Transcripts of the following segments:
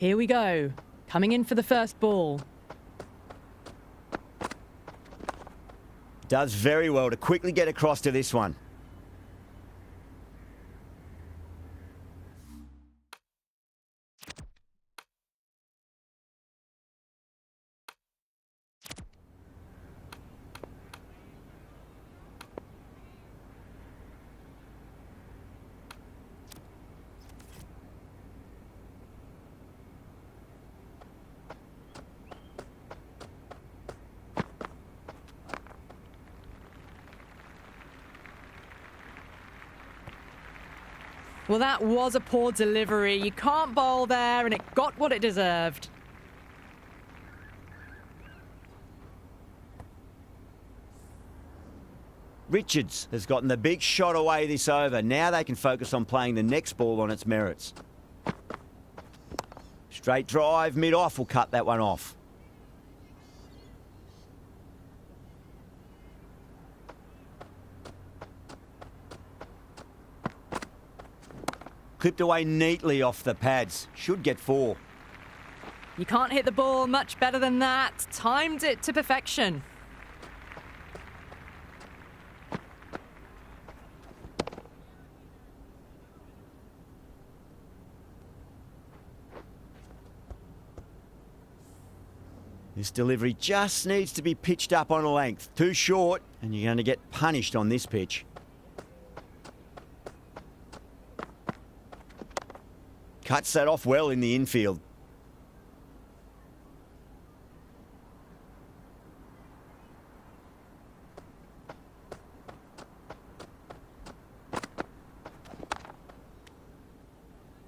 Here we go. Coming in for the first ball. Does very well to quickly get across to this one. Well, that was a poor delivery. You can't bowl there, and it got what it deserved. Richards has gotten the big shot away this over. Now they can focus on playing the next ball on its merits. Straight drive, mid-off will cut that one off. Clipped away neatly off the pads. Should get 4. You can't hit the ball much better than that. Timed it to perfection. This delivery just needs to be pitched up on a length. Too short, and you're going to get punished on this pitch. Cuts that off well in the infield.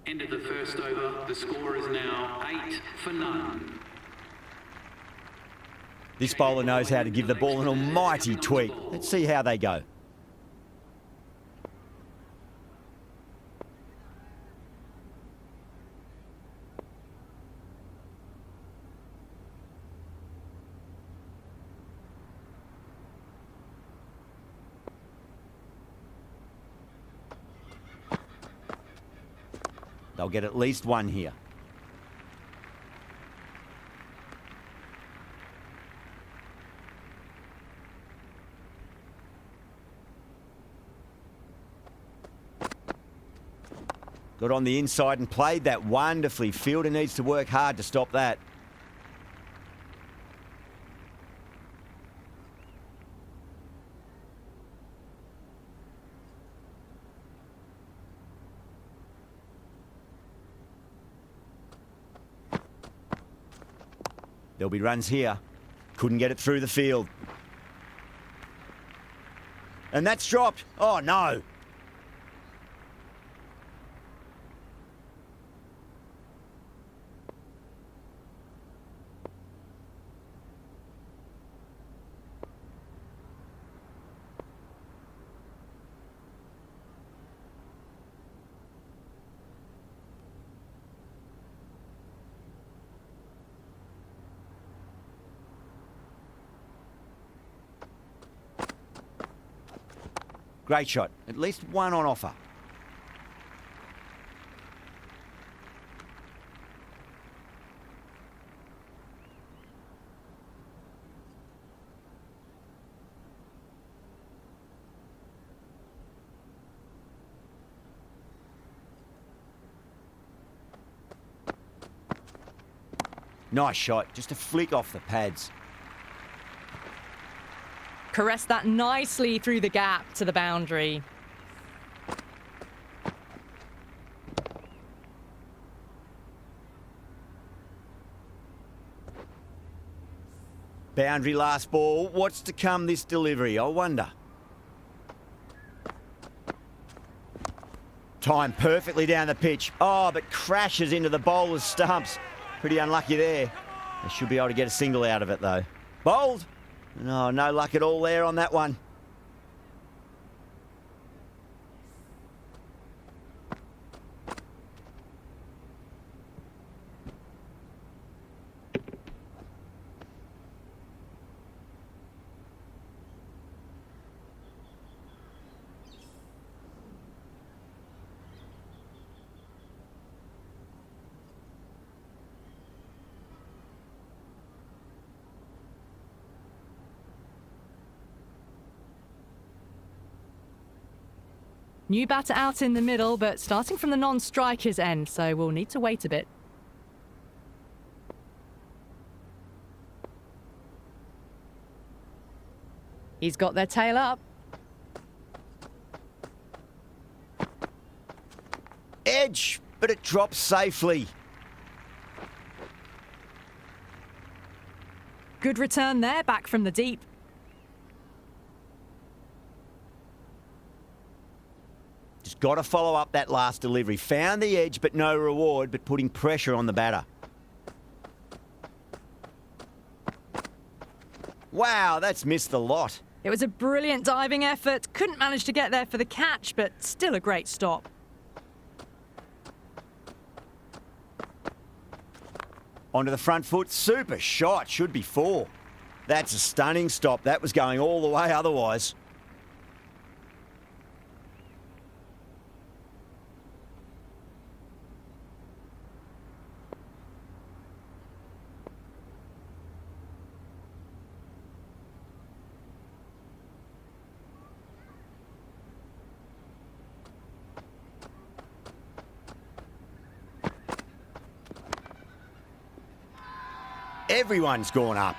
End of the first over. The score is now 8 for none. This bowler knows how to give the ball an almighty tweak. Let's see how they go. They'll get at least one here. Got on the inside and played that wonderfully. Fielder needs to work hard to stop that. There'll be runs here. Couldn't get it through the field. And that's dropped. Oh, no. Great shot. At least one on offer. Nice shot. Just a flick off the pads. Caressed that nicely through the gap to the boundary. Boundary last ball. What's to come this delivery? I wonder. Timed perfectly down the pitch. Oh, but crashes into the bowler's stumps. Pretty unlucky there. They should be able to get a single out of it, though. Bowled. No, no luck at all there on that one. New batter out in the middle, but starting from the non-striker's end, so we'll need to wait a bit. He's got their tail up. Edge, but it drops safely. Good return there, back from the deep. Just got to follow up that last delivery. Found the edge, but no reward, but putting pressure on the batter. Wow, that's missed the lot. It was a brilliant diving effort. Couldn't manage to get there for the catch, but still a great stop. Onto the front foot. Super shot. Should be 4. That's a stunning stop. That was going all the way otherwise. Everyone's gone up.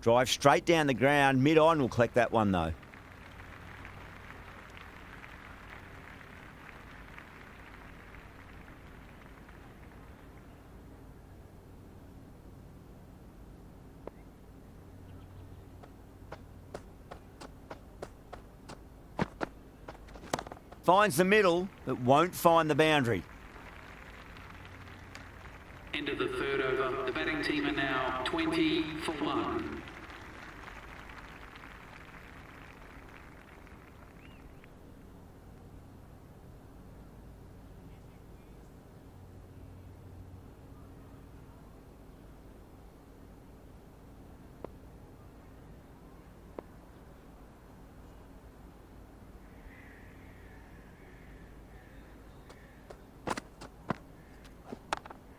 Drive straight down the ground. Mid-on will collect that one though. Finds the middle, but won't find the boundary. End of the third over. The batting team are now 20 for 1.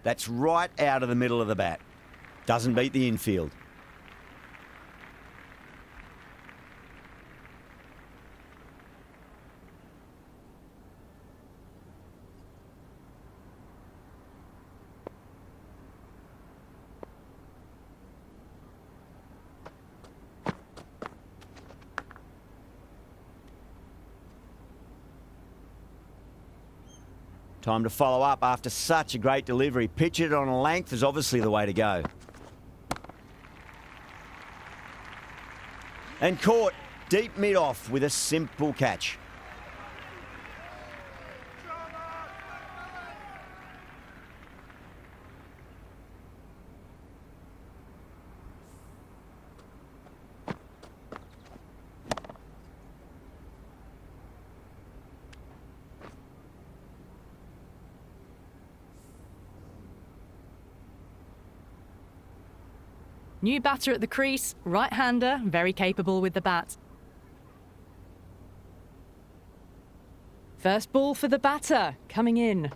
That's right out of the middle of the bat. Doesn't beat the infield. Time to follow up after such a great delivery. Pitch it on a length is obviously the way to go. And caught deep mid-off with a simple catch. New batter at the crease, right-hander, very capable with the bat. First ball for the batter, coming in.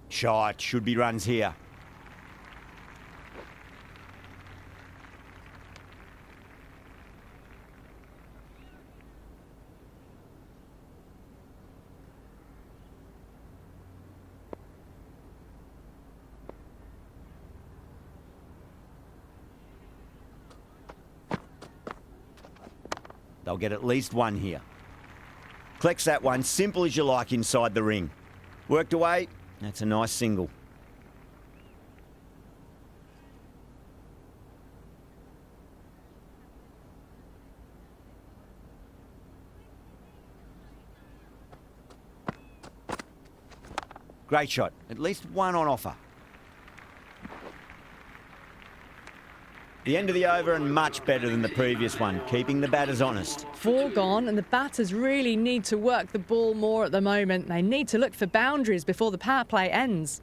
Shot, should be runs here. They'll get at least one here. Collects that one, simple as you like inside the ring. Worked away, that's a nice single. Great shot, at least one on offer. The end of the over and much better than the previous one, keeping the batters honest. 4 gone, and the batters really need to work the ball more at the moment. They need to look for boundaries before the power play ends.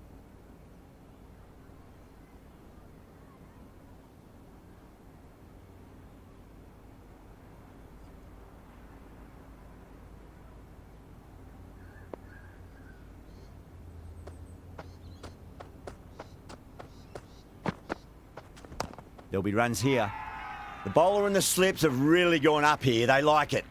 There'll be runs here. The bowler and the slips have really gone up here. They like it.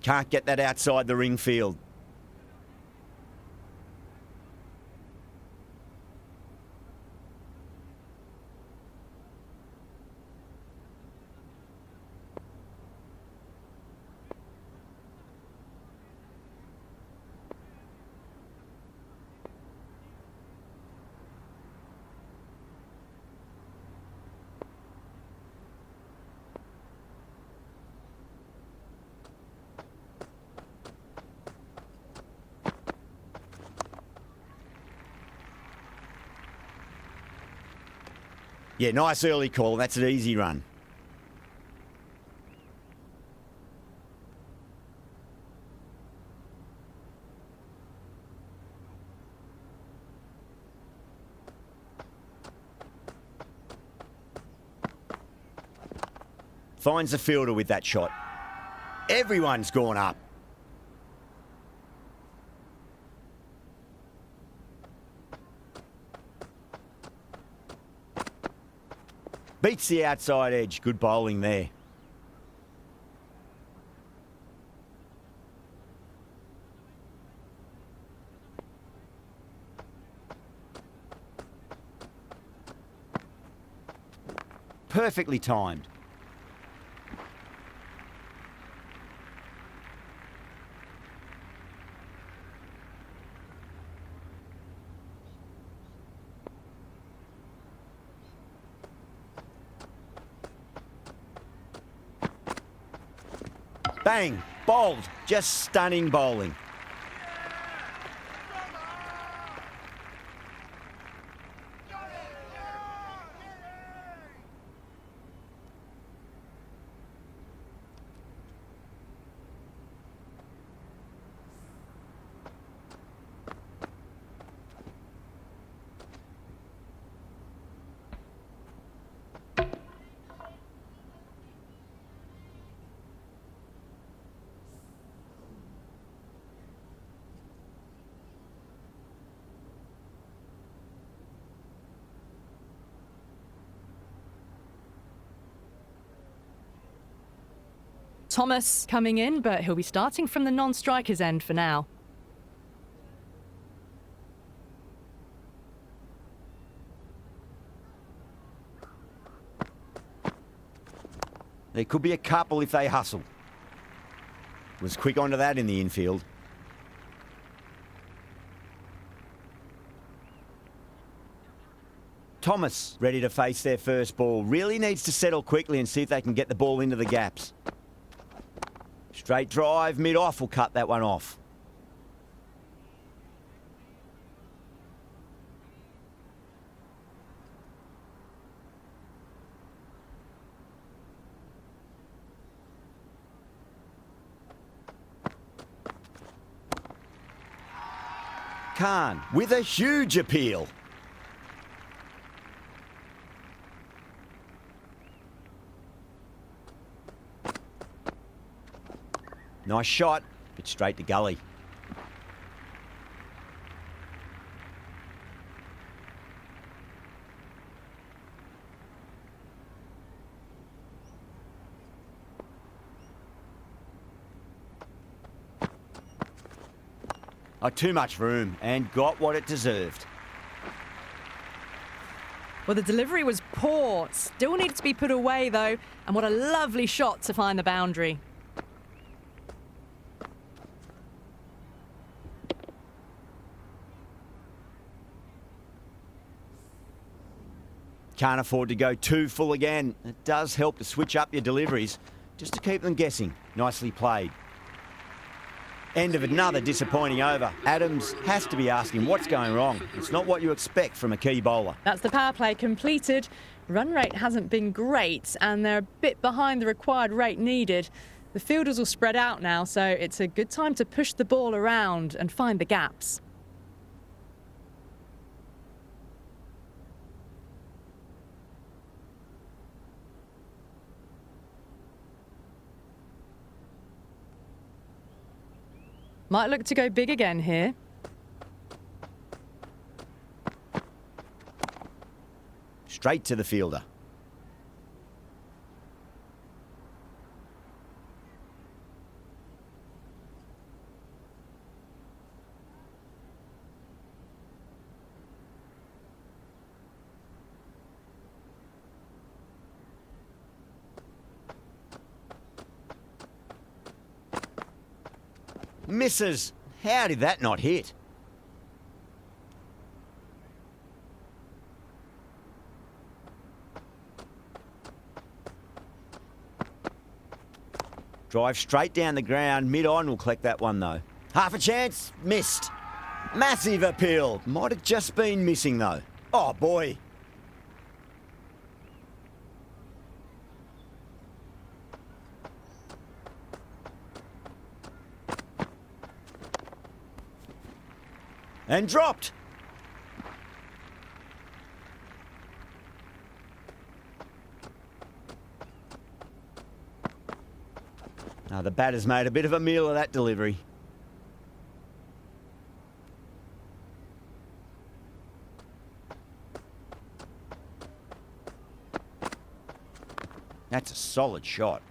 Can't get that outside the ring field. Yeah, nice early call. That's an easy run. Finds the fielder with that shot. Everyone's gone up. Beats the outside edge. Good bowling there. Perfectly timed. Bang! Bowled. Just stunning bowling. Thomas coming in, but he'll be starting from the non-striker's end for now. There could be a couple if they hustle. Was quick onto that in the infield. Thomas ready to face their first ball. Really needs to settle quickly and see if they can get the ball into the gaps. Straight drive, mid-off will cut that one off. Khan with a huge appeal. Nice shot, but straight to gully. Oh, too much room and got what it deserved. Well, the delivery was poor. Still needs to be put away, though. And what a lovely shot to find the boundary. Can't afford to go too full again. It does help to switch up your deliveries, just to keep them guessing. Nicely played. End of another disappointing over. Adams has to be asking what's going wrong. It's not what you expect from a key bowler. That's the power play completed. Run rate hasn't been great, and they're a bit behind the required rate needed. The fielders will spread out now, so it's a good time to push the ball around and find the gaps. Might look to go big again here. Straight to the fielder. Misses. How did that not hit? Drive straight down the ground. Mid-on will collect that one, though. Half a chance. Missed. Massive appeal. Might have just been missing, though. Oh, boy. And dropped. Now the batter's made a bit of a meal of that delivery. That's a solid shot.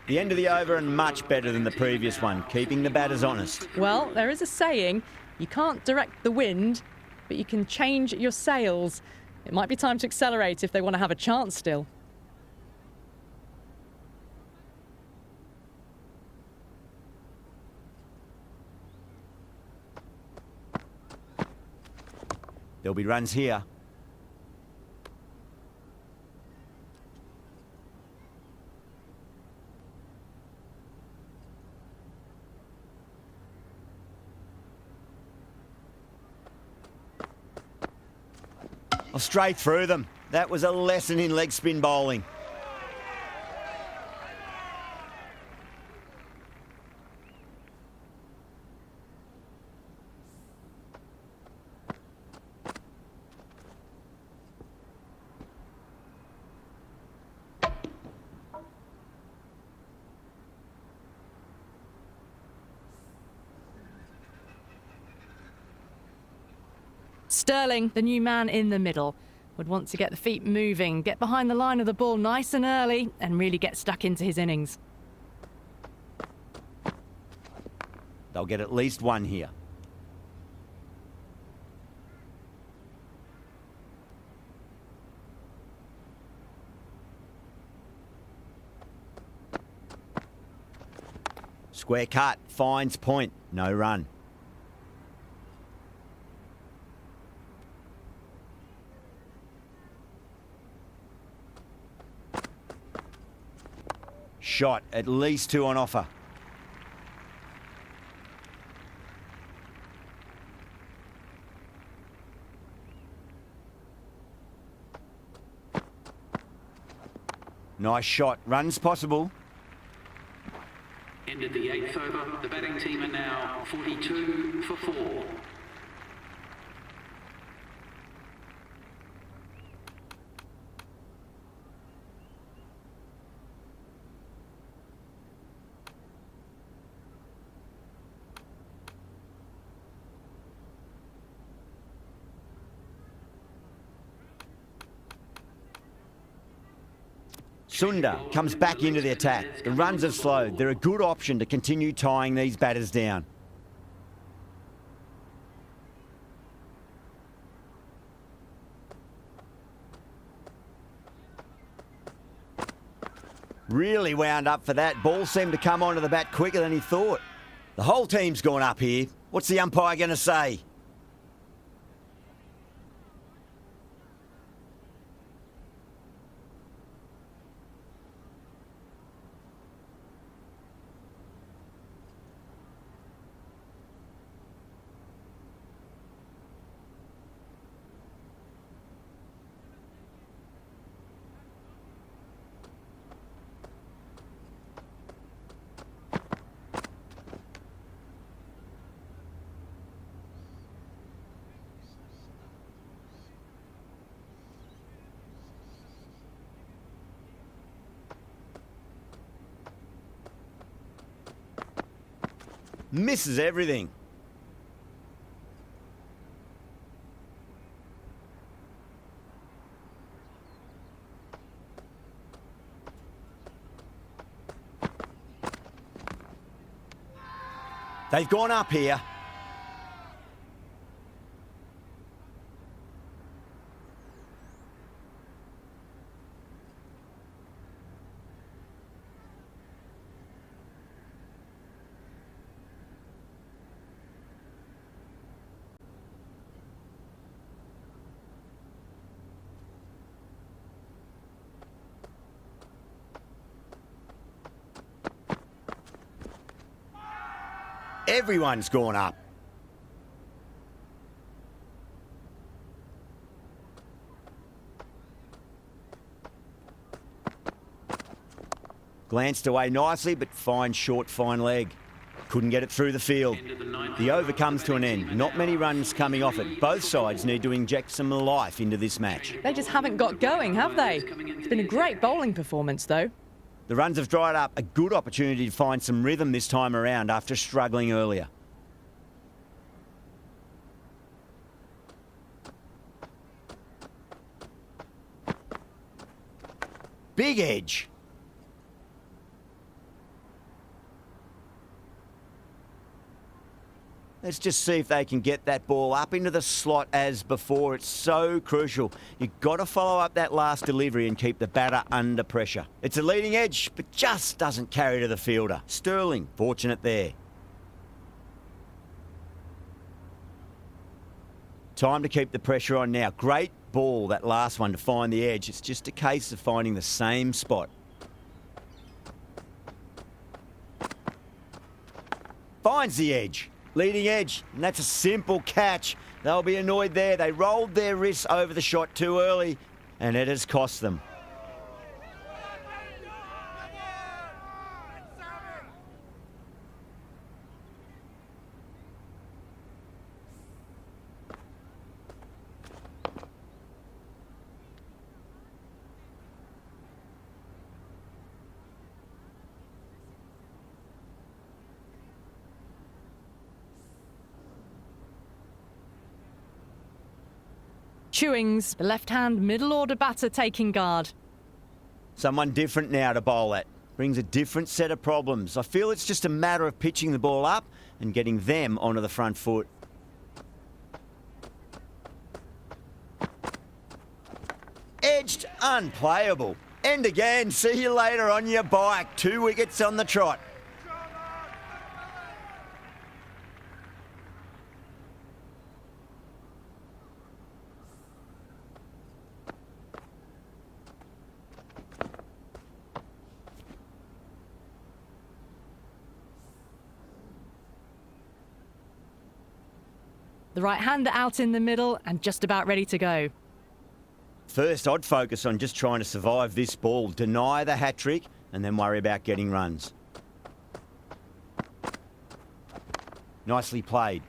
The end of the over and much better than the previous one, keeping the batters honest. Well, there is a saying, you can't direct the wind, but you can change your sails. It might be time to accelerate if they want to have a chance still. There'll be runs here. Oh, straight through them. That was a lesson in leg spin bowling. Sterling, the new man in the middle, would want to get the feet moving, get behind the line of the ball nice and early, and really get stuck into his innings. They'll get at least one here. Square cut, finds point, no run. Shot, at least two on offer. Nice shot, runs possible. Ended the 8th over. The batting team are now 42 for 4. Sunda comes back into the attack. The runs have slowed. They're a good option to continue tying these batters down. Really wound up for that. Ball seemed to come onto the bat quicker than he thought. The whole team's gone up here. What's the umpire going to say? Misses everything. They've gone up here. Everyone's gone up. Glanced away nicely, but fine short, fine leg. Couldn't get it through the field. The over comes to an end. Not many runs coming off it. Both sides need to inject some life into this match. They just haven't got going, have they? It's been a great bowling performance, though. The runs have dried up. A good opportunity to find some rhythm this time around after struggling earlier. Big edge. Let's just see if they can get that ball up into the slot as before. It's so crucial. You've got to follow up that last delivery and keep the batter under pressure. It's a leading edge, but just doesn't carry to the fielder. Sterling, fortunate there. Time to keep the pressure on now. Great ball, that last one, to find the edge. It's just a case of finding the same spot. Finds the edge. Leading edge, and that's a simple catch. They'll be annoyed there. They rolled their wrists over the shot too early, and it has cost them. Chewings, the left-hand middle-order batter taking guard. Someone different now to bowl at. Brings a different set of problems. I feel it's just a matter of pitching the ball up and getting them onto the front foot. Edged, unplayable. End again. See you later on your bike. 2 wickets on the trot. The right-hander out in the middle and just about ready to go. First, I'd focus on just trying to survive this ball, deny the hat-trick, and then worry about getting runs. Nicely played.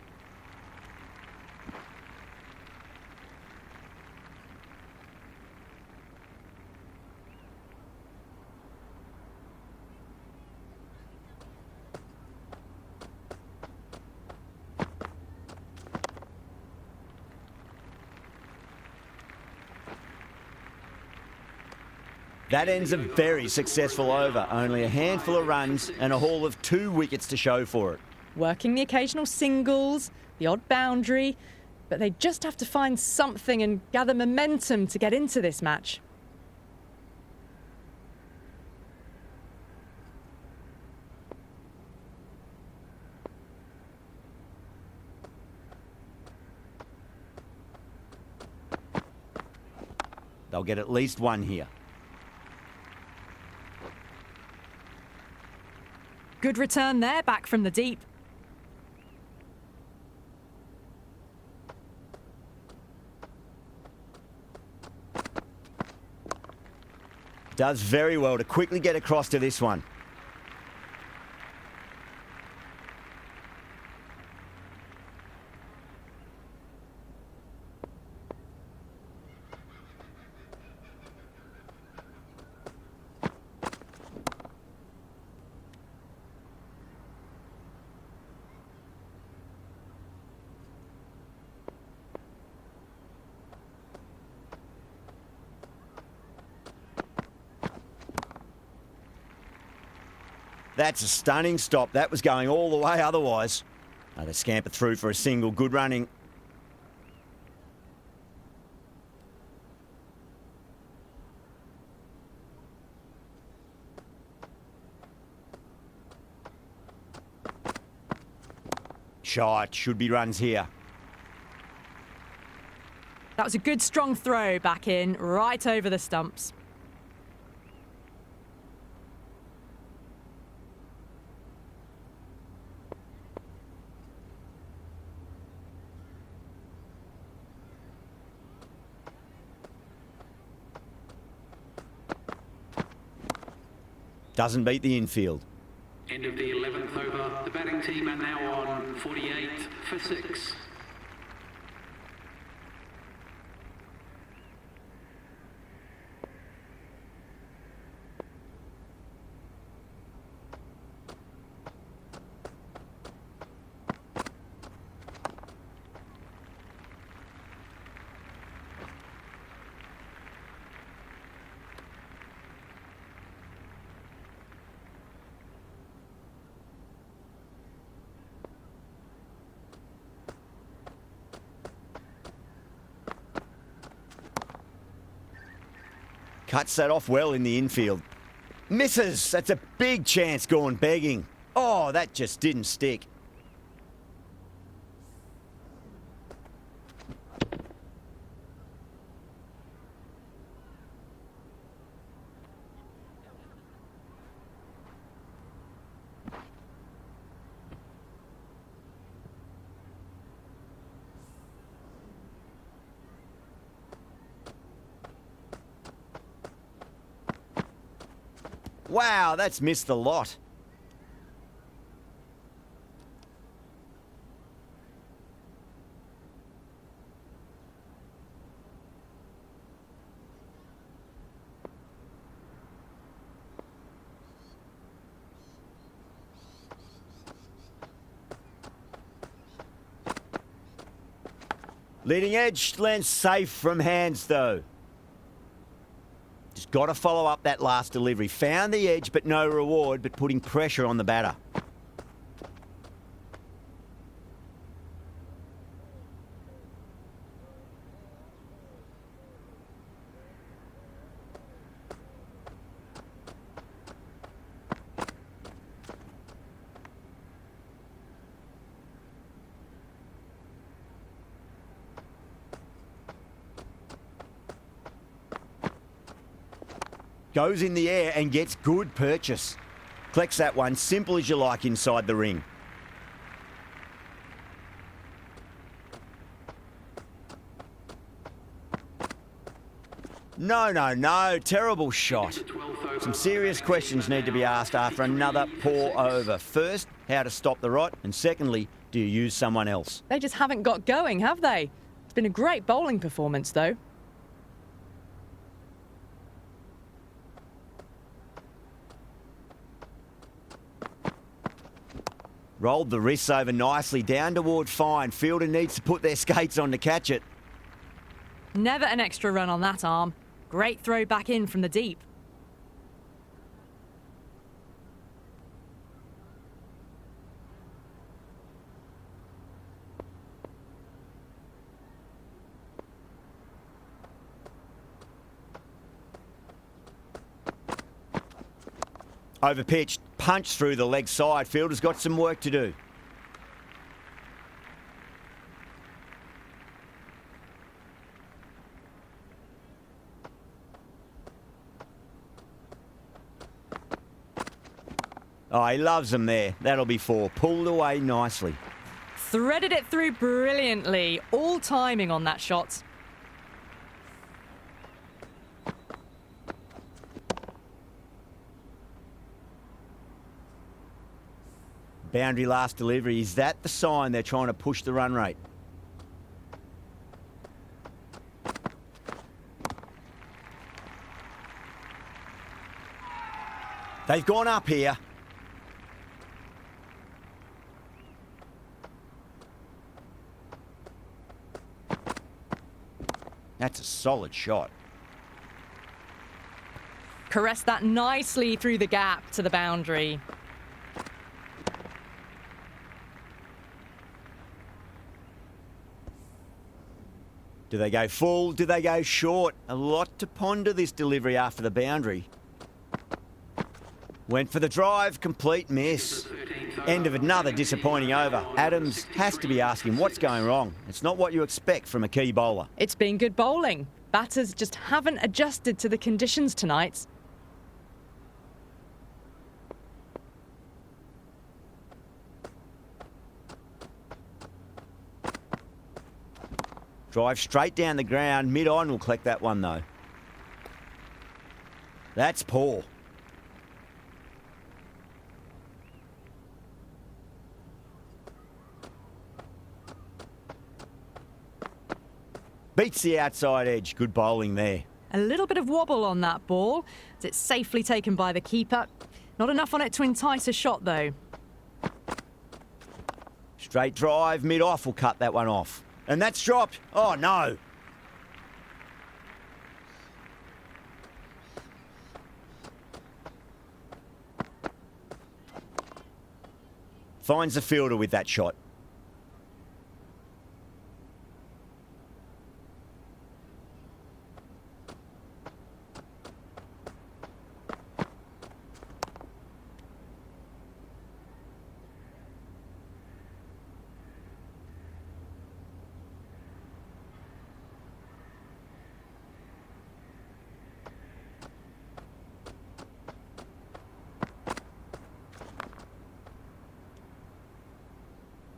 That ends a very successful over. Only a handful of runs and a haul of 2 wickets to show for it. Working the occasional singles, the odd boundary, but they just have to find something and gather momentum to get into this match. They'll get at least one here. Good return there, back from the deep. Does very well to quickly get across to this one. That's a stunning stop. That was going all the way otherwise. They scamper through for a single. Good running. Shot. Should be runs here. That was a good strong throw back in, right over the stumps. Doesn't beat the infield. End of the 11th over. The batting team are now on 48 for 6. Cuts that off well in the infield. Misses. That's a big chance gone begging. Oh, that just didn't stick. Wow, that's missed the lot. Leading edge lands safe from hands though. Just got to follow up that last delivery. Found the edge, but no reward, but putting pressure on the batter. Goes in the air and gets good purchase. Collects that one, simple as you like inside the ring. No, terrible shot. Some serious questions need to be asked after another poor over. First, how to stop the rot, and secondly, do you use someone else? They just haven't got going, have they? It's been a great bowling performance, though. Rolled the wrists over nicely, down toward fine. Fielder needs to put their skates on to catch it. Never an extra run on that arm. Great throw back in from the deep. Overpitched, punched through the leg side. Fielder's got some work to do. Oh, he loves them there. That'll be 4. Pulled away nicely. Threaded it through brilliantly. All timing on that shot. Boundary last delivery. Is that the sign they're trying to push the run rate? They've gone up here. That's a solid shot. Caressed that nicely through the gap to the boundary. Do they go full? Do they go short? A lot to ponder this delivery after the boundary. Went for the drive, complete miss. End of another disappointing over. Adams has to be asking what's going wrong. It's not what you expect from a key bowler. It's been good bowling. Batters just haven't adjusted to the conditions tonight. Drive straight down the ground. Mid-on will collect that one, though. That's poor. Beats the outside edge. Good bowling there. A little bit of wobble on that ball. It's safely taken by the keeper. Not enough on it to entice a shot, though. Straight drive. Mid-off will cut that one off. And that's dropped. Oh, no. Finds the fielder with that shot.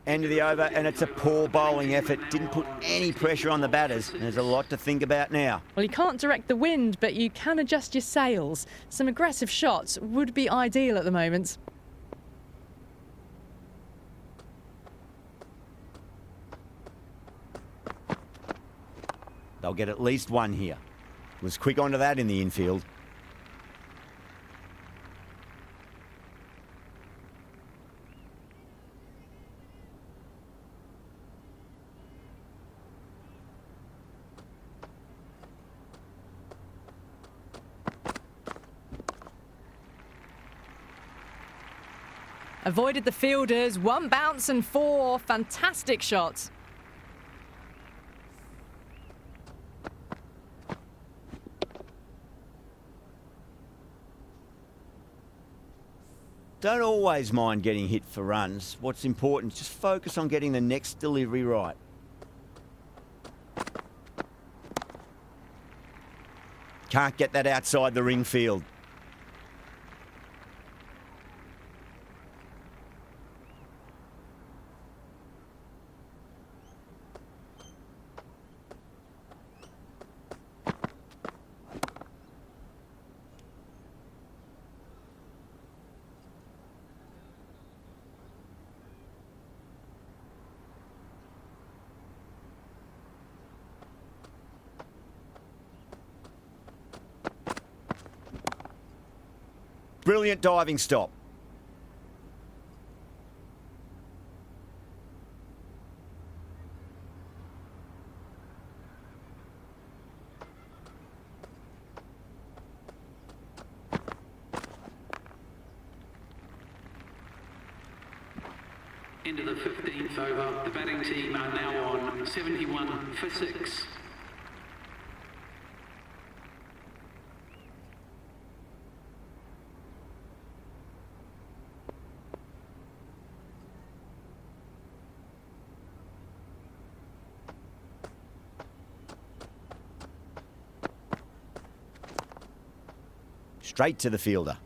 End of the over, and it's a poor bowling effort. Didn't put any pressure on the batters. There's a lot to think about now. Well, you can't direct the wind, but you can adjust your sails. Some aggressive shots would be ideal at the moment. They'll get at least one here. Was quick onto that in the infield. Avoided the fielders, one bounce and four. Fantastic shots. Don't always mind getting hit for runs. What's important is just focus on getting the next delivery right. Can't get that outside the ring field. Brilliant diving stop. Into the 15th over. The batting team are now on 71 for 6. Straight to the fielder.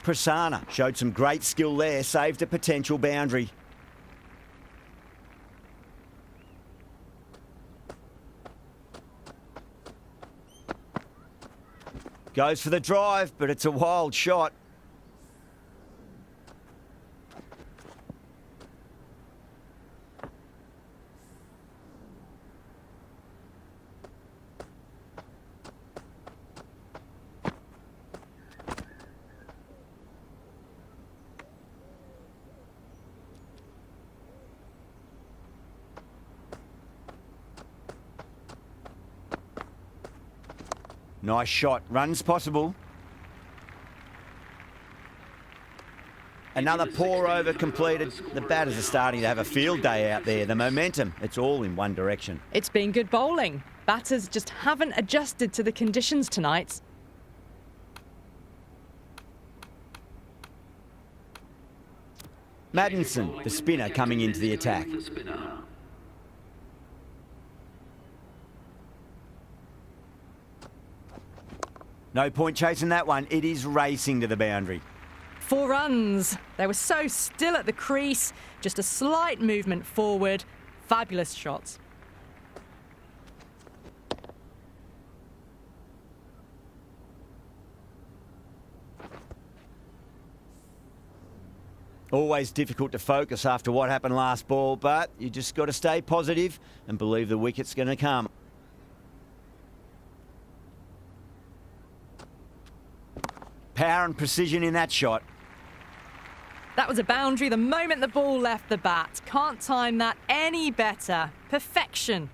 Prasanna showed some great skill there, saved a potential boundary. Goes for the drive, but it's a wild shot. Nice shot. Runs possible. Another pour over completed. The batters are starting to have a field day out there. The momentum, it's all in one direction. It's been good bowling. Batters just haven't adjusted to the conditions tonight. Maddinson, the spinner, coming into the attack. No point chasing that one. It is racing to the boundary. 4 runs. They were so still at the crease. Just a slight movement forward. Fabulous shots. Always difficult to focus after what happened last ball, but you just got to stay positive and believe the wicket's going to come. Power and precision in that shot. That was a boundary the moment the ball left the bat. Can't time that any better. Perfection.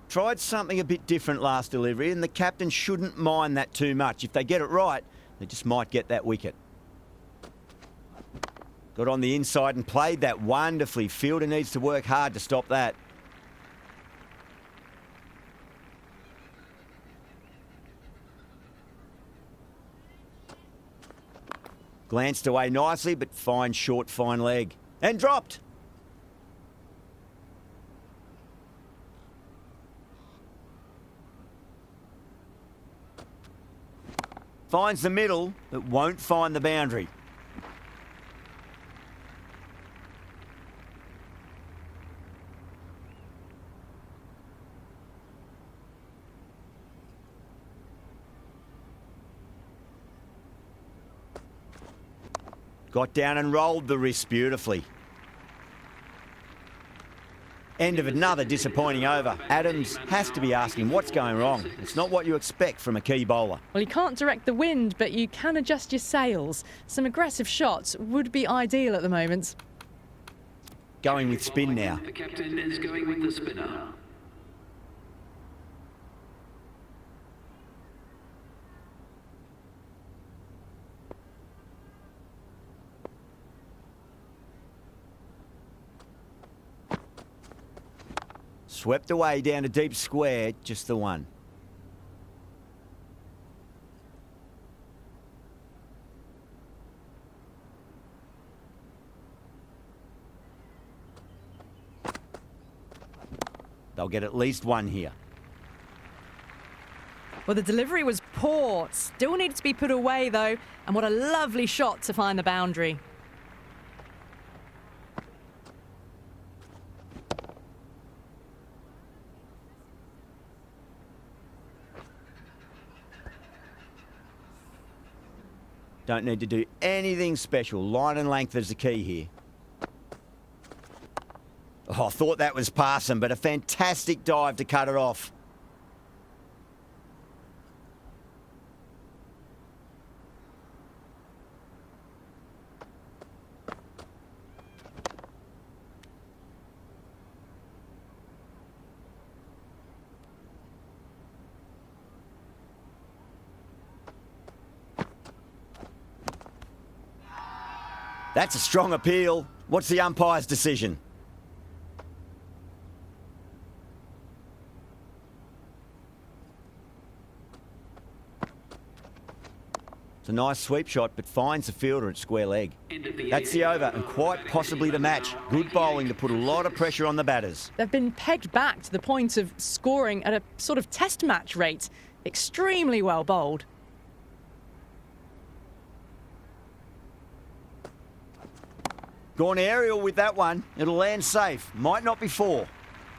Tried something a bit different last delivery, and the captain shouldn't mind that too much. If they get it right, they just might get that wicket. Got on the inside and played that wonderfully. Fielder needs to work hard to stop that. Glanced away nicely, but fine short, fine leg. And dropped. Finds the middle, but won't find the boundary. Got down and rolled the wrist beautifully. End of another disappointing over. Adams has to be asking what's going wrong. It's not what you expect from a key bowler. Well, you can't direct the wind, but you can adjust your sails. Some aggressive shots would be ideal at the moment. Going with spin now. The captain is going with the spinner. Swept away down to deep square, just the one. They'll get at least one here. Well, the delivery was poor. Still needed to be put away, though. And what a lovely shot to find the boundary. Don't need to do anything special. Line and length is the key here. Oh, I thought that was passing, but a fantastic dive to cut it off. That's a strong appeal. What's the umpire's decision? It's a nice sweep shot, but finds the fielder at square leg. That's the over, and quite possibly the match. Good bowling to put a lot of pressure on the batters. They've been pegged back to the point of scoring at a sort of test match rate. Extremely well bowled. Gone aerial with that one. It'll land safe. Might not be 4.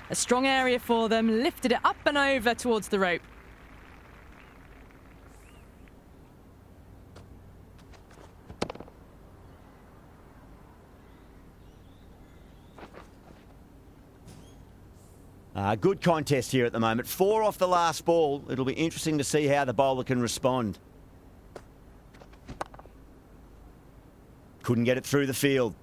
A strong area for them, lifted it up and over towards the rope. Good contest here at the moment. 4 off the last ball. It'll be interesting to see how the bowler can respond. Couldn't get it through the field.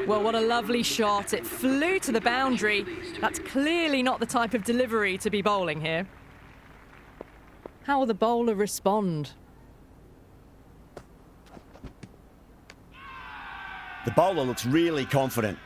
Well, what a lovely shot. It flew to the boundary. That's clearly not the type of delivery to be bowling here. How will the bowler respond? The bowler looks really confident.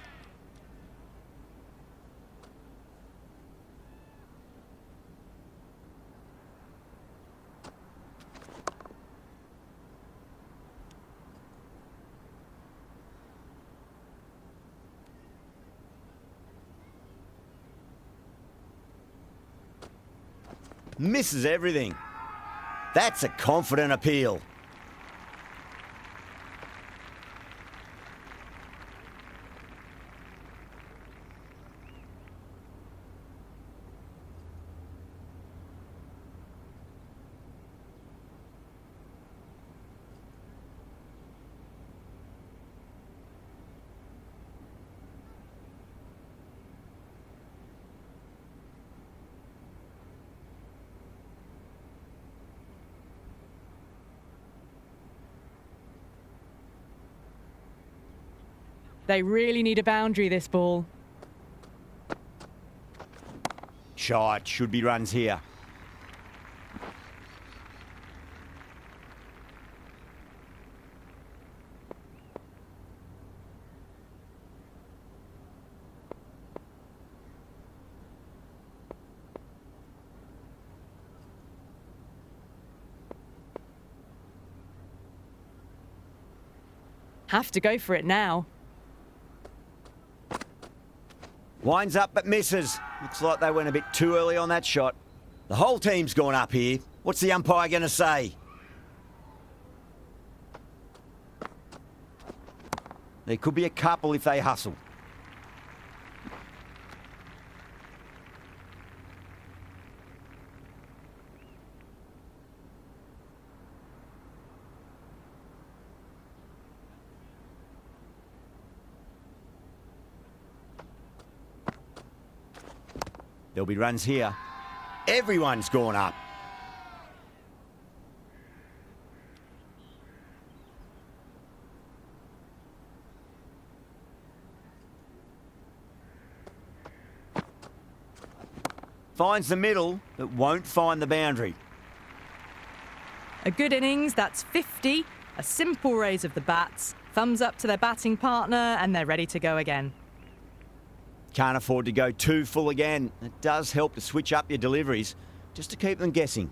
Misses everything. That's a confident appeal. They really need a boundary, this ball. Shot. Should be runs here. Have to go for it now. Winds up but misses. Looks like they went a bit too early on that shot. The whole team's gone up here. What's the umpire going to say? There could be a couple if they hustle. There'll be runs here. Everyone's gone up. Finds the middle, but won't find the boundary. A good innings, that's 50. A simple raise of the bats. Thumbs up to their batting partner, and they're ready to go again. Can't afford to go too full again. It does help to switch up your deliveries, just to keep them guessing.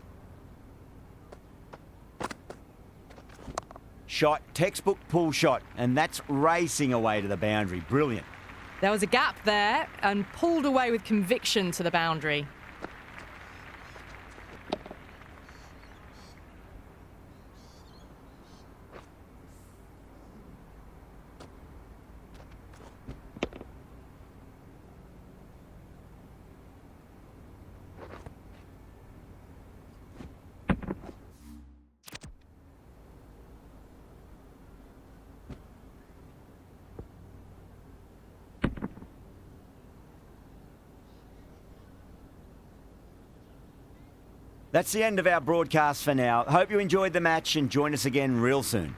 Shot, textbook pull shot, and that's racing away to the boundary. Brilliant. There was a gap there, and pulled away with conviction to the boundary. That's the end of our broadcast for now. Hope you enjoyed the match and join us again real soon.